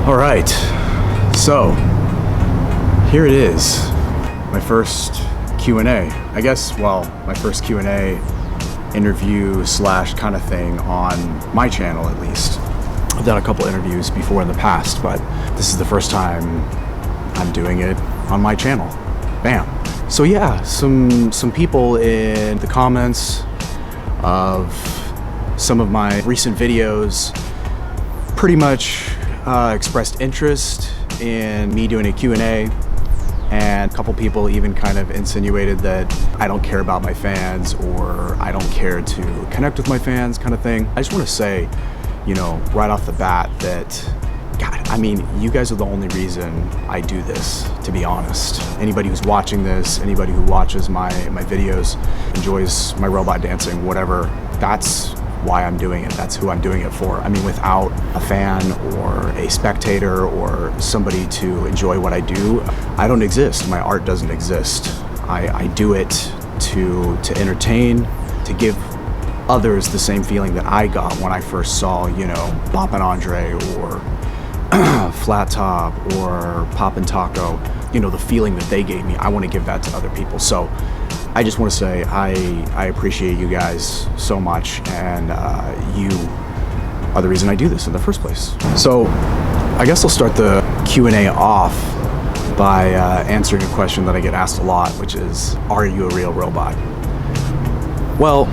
All right, so here it is, my first Q&A. I guess, well, my first Q&A interview slash kind of thing on my channel, at least. I've done a couple interviews before in the past, but this is the first time I'm doing it on my channel. Bam. So yeah, some people in the comments of some of my recent videos pretty much expressed interest in me doing a Q&A, and a couple people even kind of insinuated that I don't care about my fans or I don't care to connect with my fans kind of thing. I just want to say, you know, right off the bat that, God, I mean, you guys are the only reason I do this, to be honest. Anybody who's watching this, anybody who watches my videos, enjoys my robot dancing, whatever, that's why I'm doing it. That's who I'm doing it for. I mean, without a fan or a spectator or somebody to enjoy what I do, I don't exist. My art doesn't exist. I do it to entertain, to give others the same feeling that I got when I first saw, you know, Bop and Andre or Flat Top or Pop and Taco. You know, the feeling that they gave me, I want to give that to other people. So I just want to say I appreciate you guys so much, and you are the reason I do this in the first place. So I guess I'll start the Q&A off by answering a question that I get asked a lot, which is, are you a real robot? Well,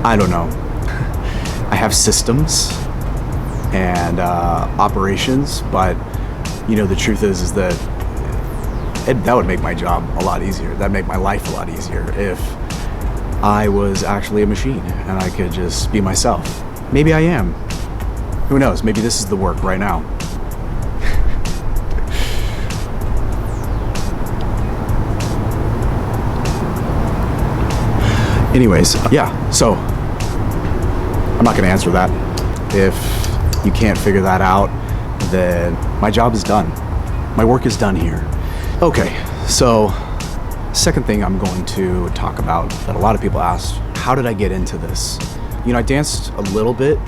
I don't know. I have systems and operations, but you know, the truth is that that would make my job a lot easier. That'd make my life a lot easier if I was actually a machine and I could just be myself. Maybe I am. Who knows? Maybe this is the work right now. Anyways, yeah, so I'm not gonna answer that. If you can't figure that out, then my job is done. My work is done here. Okay, so second thing I'm going to talk about that a lot of people ask, how did I get into this? You know, I danced a little bit,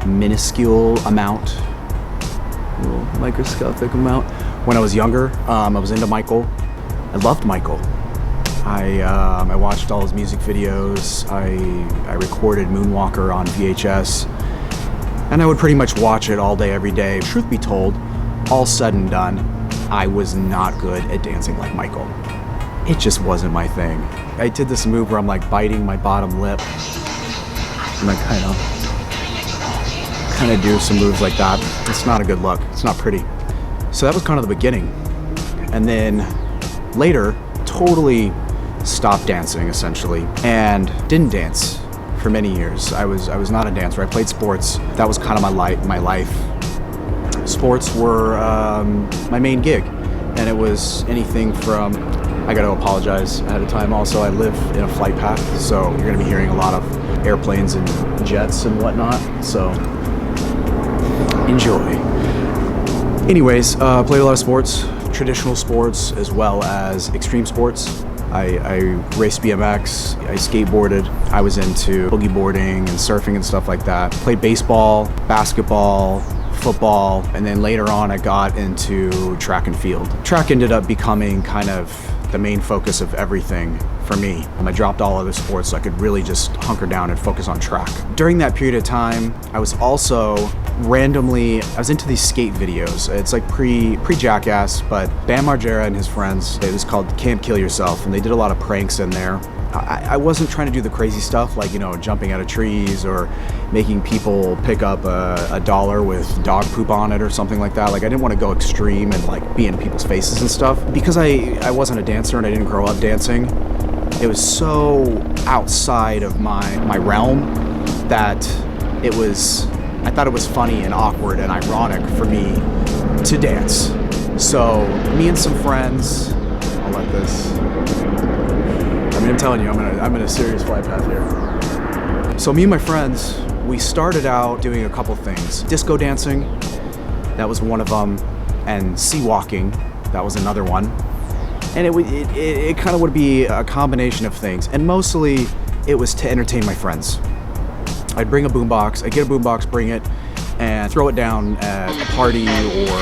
minuscule amount, a little microscopic amount. When I was younger, I was into Michael. I loved Michael. I watched all his music videos. I recorded Moonwalker on VHS, and I would pretty much watch it all day, every day. Truth be told, all said and done, I was not good at dancing like Michael. It just wasn't my thing. I did this move where I'm like biting my bottom lip, and I kind of do some moves like that. It's not a good look. It's not pretty. So that was kind of the beginning, and then later, totally stopped dancing essentially, and didn't dance for many years. I was not a dancer. I played sports. That was kind of my life. Sports were my main gig, and it was anything from, I gotta apologize ahead of time also, I live in a flight path, so you're gonna be hearing a lot of airplanes and jets and whatnot, so enjoy. Anyways, played a lot of sports, traditional sports as well as extreme sports. I raced BMX, I skateboarded, I was into boogie boarding and surfing and stuff like that. Played baseball, basketball, football, and then later on I got into track and field. Track ended up becoming kind of the main focus of everything for me. I dropped all other sports so I could really just hunker down and focus on track. During that period of time, I was also randomly, I was into these skate videos. It's like pre-Jackass, but Bam Margera and his friends, it was called Can't Kill Yourself, and they did a lot of pranks in there. I wasn't trying to do the crazy stuff like, you know, jumping out of trees or making people pick up a dollar with dog poop on it or something like that. Like, I didn't want to go extreme and like be in people's faces and stuff. Because I wasn't a dancer and I didn't grow up dancing, it was so outside of my realm that I thought it was funny and awkward and ironic for me to dance. So me and some friends, I'll let this, I mean, I'm telling you, I'm in a serious flight path here. So me and my friends, we started out doing a couple things. Disco dancing, that was one of them, and sea walking, that was another one. And it kind of would be a combination of things, and mostly it was to entertain my friends. I'd bring a boombox, I'd get a boombox, bring it, and throw it down at a party or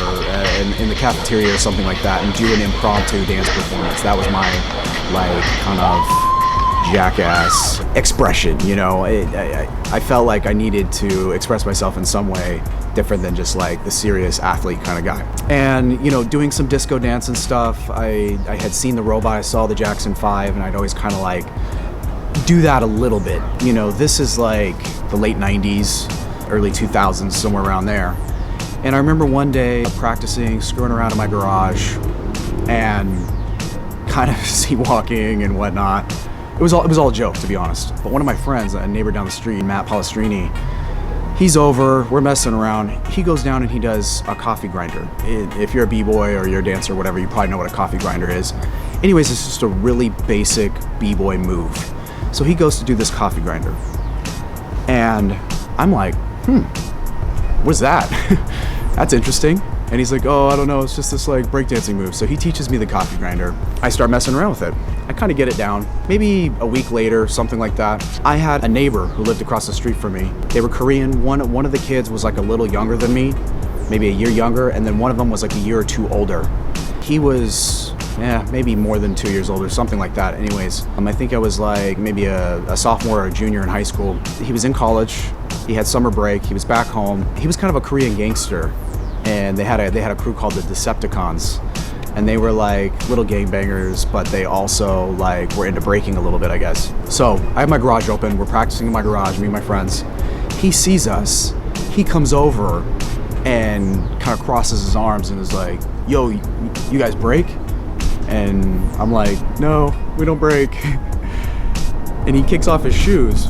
in the cafeteria or something like that and do an impromptu dance performance. That was my, like, kind of jackass expression, you know? I felt like I needed to express myself in some way different than just like the serious athlete kind of guy. And, you know, doing some disco dance and stuff, I had seen the robot, I saw the Jackson 5, and I'd always kind of like do that a little bit. You know, this is like the late 90s, early 2000s, somewhere around there. And I remember one day practicing, screwing around in my garage and kind of sleepwalking and whatnot. It was all a joke, to be honest. But one of my friends, a neighbor down the street, Matt Palestrini, he's over, we're messing around. He goes down and he does a coffee grinder. If you're a b-boy or you're a dancer or whatever, you probably know what a coffee grinder is. Anyways, it's just a really basic b-boy move. So he goes to do this coffee grinder. And I'm like, what's that? That's interesting. And he's like, oh, I don't know, it's just this like breakdancing move. So he teaches me the coffee grinder. I start messing around with it. I kind of get it down. Maybe a week later, something like that. I had a neighbor who lived across the street from me. They were Korean. One of the kids was like a little younger than me, maybe a year younger, and then one of them was like a year or two older. He was, maybe more than 2 years older, something like that. Anyways, I think I was like maybe a sophomore or a junior in high school. He was in college. He had summer break. He was back home. He was kind of a Korean gangster. And they had a crew called the Decepticons, and they were like little gangbangers, but they also like were into breaking a little bit, I guess. So I have my garage open, we're practicing in my garage, me and my friends. He sees us, he comes over and kind of crosses his arms and is like, yo, you guys break? And I'm like, no, we don't break. And he kicks off his shoes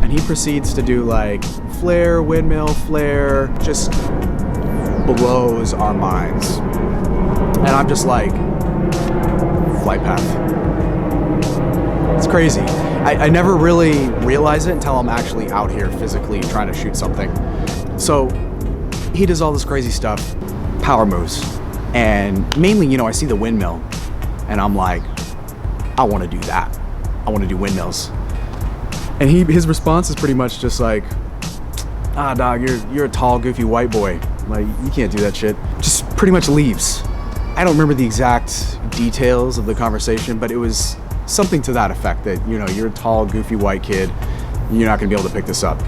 and he proceeds to do like flare, windmill, flare, just blows our minds. And I'm just like, flight path. It's crazy. I never really realize it until I'm actually out here physically trying to shoot something. So he does all this crazy stuff, power moves. And mainly, you know, I see the windmill and I'm like, I want to do that. I want to do windmills. And his response is pretty much just like, dog, you're a tall, goofy white boy. Like, you can't do that shit. Just pretty much leaves. I don't remember the exact details of the conversation, but it was something to that effect that, you know, you're a tall, goofy white kid. You're not gonna be able to pick this up.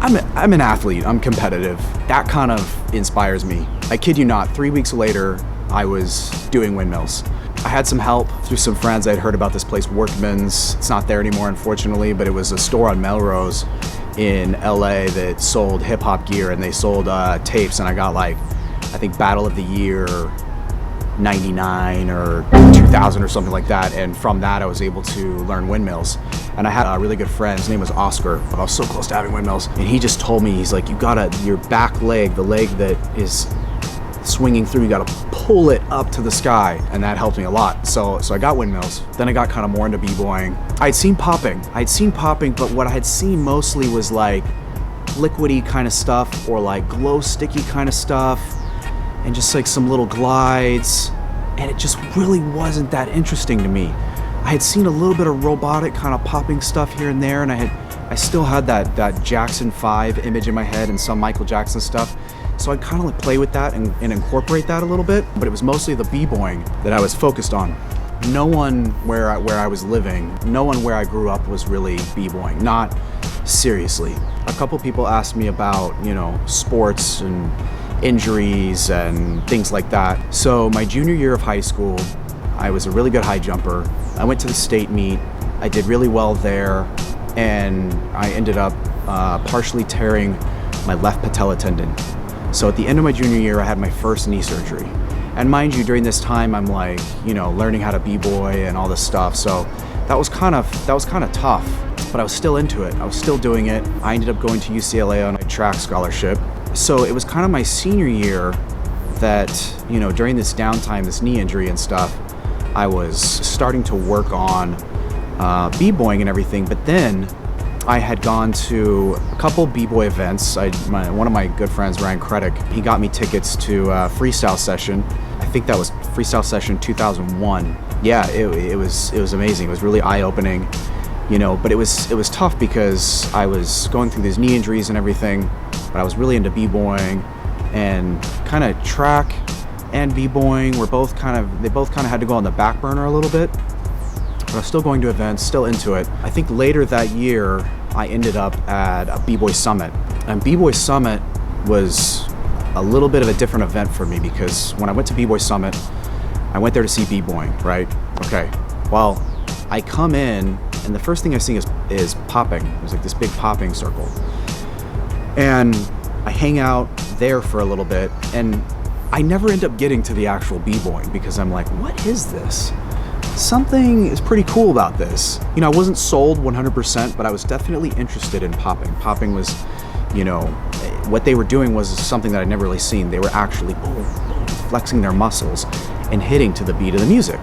I'm an athlete. I'm competitive. That kind of inspires me. I kid you not, 3 weeks later, I was doing windmills. I had some help through some friends. I'd heard about this place, Workman's. It's not there anymore, unfortunately, but it was a store on Melrose in LA that sold hip hop gear, and they sold tapes, and I got like, I think Battle of the Year 99 or 2000 or something like that, and from that I was able to learn windmills. And I had a really good friend, his name was Oscar. I was so close to having windmills, and he just told me, he's like, you gotta, your back leg, the leg that is swinging through, you gotta pull it up to the sky, and that helped me a lot. So I got windmills. Then I got kind of more into b-boying. I'd seen popping, but what I had seen mostly was like liquidy kind of stuff, or like glow sticky kind of stuff, and just like some little glides, and it just really wasn't that interesting to me. I had seen a little bit of robotic kind of popping stuff here and there, and I still had that Jackson 5 image in my head and some Michael Jackson stuff. So I'd kind of like play with that and incorporate that a little bit, but it was mostly the b-boying that I was focused on. No one where I was living, no one where I grew up was really b-boying, not seriously. A couple people asked me about, you know, sports and injuries and things like that. So my junior year of high school, I was a really good high jumper. I went to the state meet, I did really well there, and I ended up partially tearing my left patella tendon. So at the end of my junior year, I had my first knee surgery. And mind you, during this time, I'm like, you know, learning how to b-boy and all this stuff. So that was kind of tough, but I was still into it. I was still doing it. I ended up going to UCLA on a track scholarship. So it was kind of my senior year that, you know, during this downtime, this knee injury and stuff, I was starting to work on b-boying and everything. But then I had gone to a couple b-boy events. One of my good friends, Ryan Creddick, he got me tickets to Freestyle Session. I think that was Freestyle Session 2001. Yeah, it was amazing. It was really eye-opening, you know. But it was tough because I was going through these knee injuries and everything. but I was really into b-boying, and kind of track and b-boying they both kind of had to go on the back burner a little bit. But I was still going to events, still into it. I think later that year, I ended up at a B-Boy Summit. And B-Boy Summit was a little bit of a different event for me, because when I went to B-Boy Summit, I went there to see b-boying, right? Okay, well, I come in, and the first thing I see is popping. There's like this big popping circle. And I hang out there for a little bit, and I never end up getting to the actual b-boying, because I'm like, what is this? Something is pretty cool about this. You know, I wasn't sold 100%, but I was definitely interested in popping. Popping was, you know, what they were doing was something that I'd never really seen. They were actually flexing their muscles and hitting to the beat of the music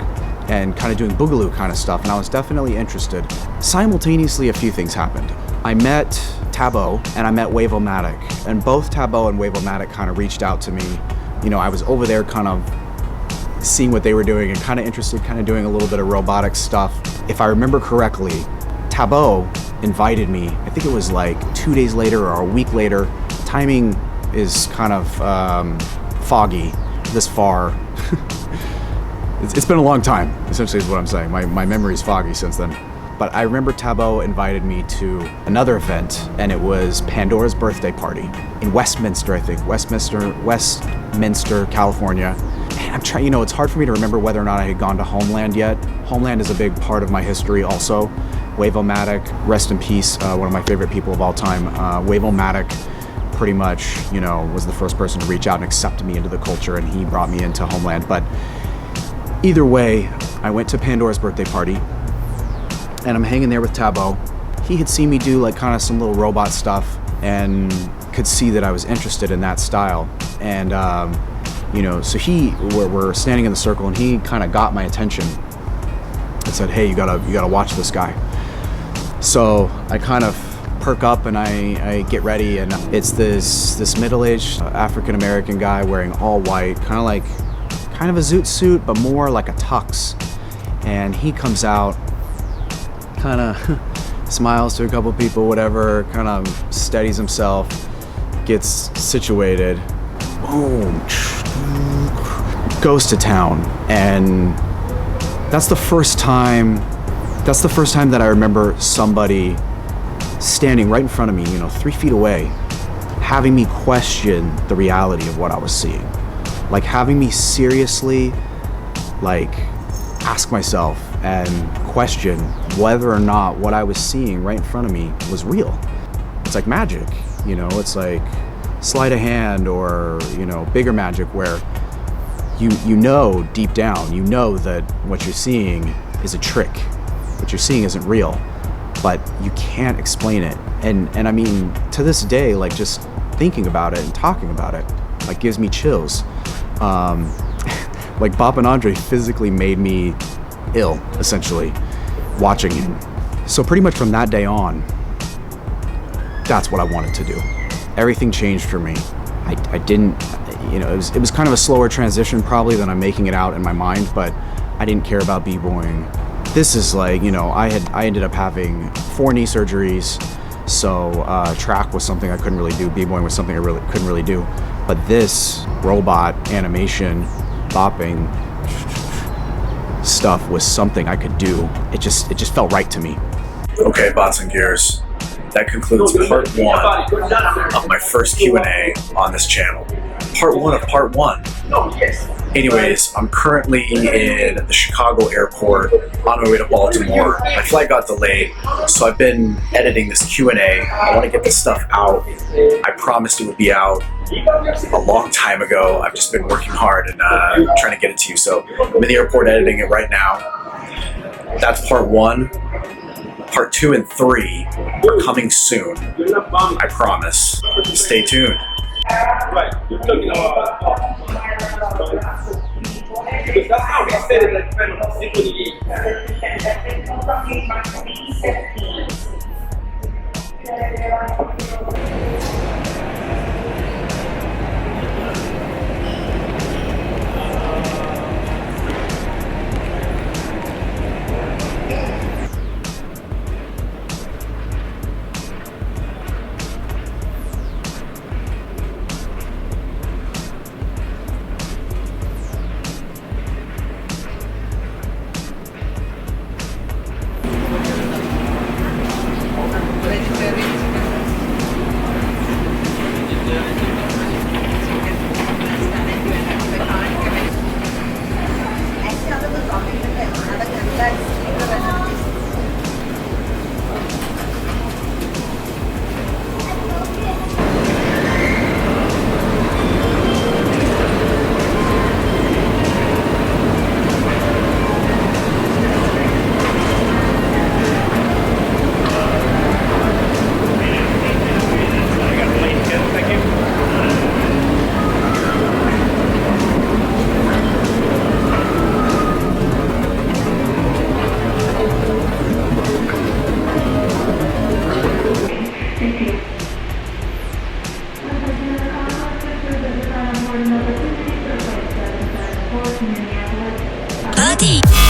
and kind of doing boogaloo kind of stuff, and I was definitely interested. Simultaneously, a few things happened. I met Tabo and I met Wave-O-Matic, and both Tabo and Wave-O-Matic kind of reached out to me. You know, I was over there kind of seeing what they were doing and kind of interested, kind of doing a little bit of robotic stuff. If I remember correctly, Tabo invited me, I think it was like 2 days later or a week later. Timing is kind of foggy this far. It's been a long time, essentially is what I'm saying. My memory's foggy since then. But I remember Tabo invited me to another event, and it was Pandora's birthday party in Westminster, I think. Westminster, California. And I'm trying, you know, it's hard for me to remember whether or not I had gone to Homeland yet. Homeland is a big part of my history also. Wave-O-Matic, rest in peace, one of my favorite people of all time. Wave-O-Matic pretty much, you know, was the first person to reach out and accept me into the culture, and he brought me into Homeland. But either way, I went to Pandora's birthday party, and I'm hanging there with Tabo. He had seen me do like kind of some little robot stuff and could see that I was interested in that style. And, you know, so we're standing in the circle, and he kind of got my attention and said, hey, you gotta watch this guy. So I kind of perk up and I get ready, and it's this middle-aged African-American guy wearing all white, kind of a zoot suit, but more like a tux. And he comes out, kind of smiles to a couple people, whatever, kind of steadies himself, gets situated, boom, goes to town. And that's the first time that I remember somebody standing right in front of me, you know, 3 feet away, having me question the reality of what I was seeing. Like having me seriously, like, ask myself and question whether or not what I was seeing right in front of me was real. It's like magic, you know, it's like sleight of hand, or, you know, bigger magic, where you know deep down, you know that what you're seeing is a trick. What you're seeing isn't real, but you can't explain it. And I mean, to this day, like, just thinking about it and talking about it, like, gives me chills. Like, Bob and Andre physically made me ill, essentially, watching him. So pretty much from that day on, that's what I wanted to do. Everything changed for me. I didn't, you know, it was kind of a slower transition probably than I'm making it out in my mind, but I didn't care about b-boying. This is like, you know, I ended up having 4 knee surgeries, so track was something I couldn't really do, b-boying was something I really couldn't really do. But this robot animation, bopping stuff was something I could do. It just felt right to me. Okay, bots and gears. That concludes part 1 of my first Q&A on this channel. Part 1 of part 1. Anyways, I'm currently in the Chicago airport on my way to Baltimore. My flight got delayed, so I've been editing this Q&A. I want to get this stuff out. I promised it would be out a long time ago. I've just been working hard and trying to get it to you. So I'm in the airport editing it right now. That's part 1. Part 2 and 3 are coming soon. I promise. Stay tuned. Right, you're talking about because that's how we said it, like, kind of symphony. バディ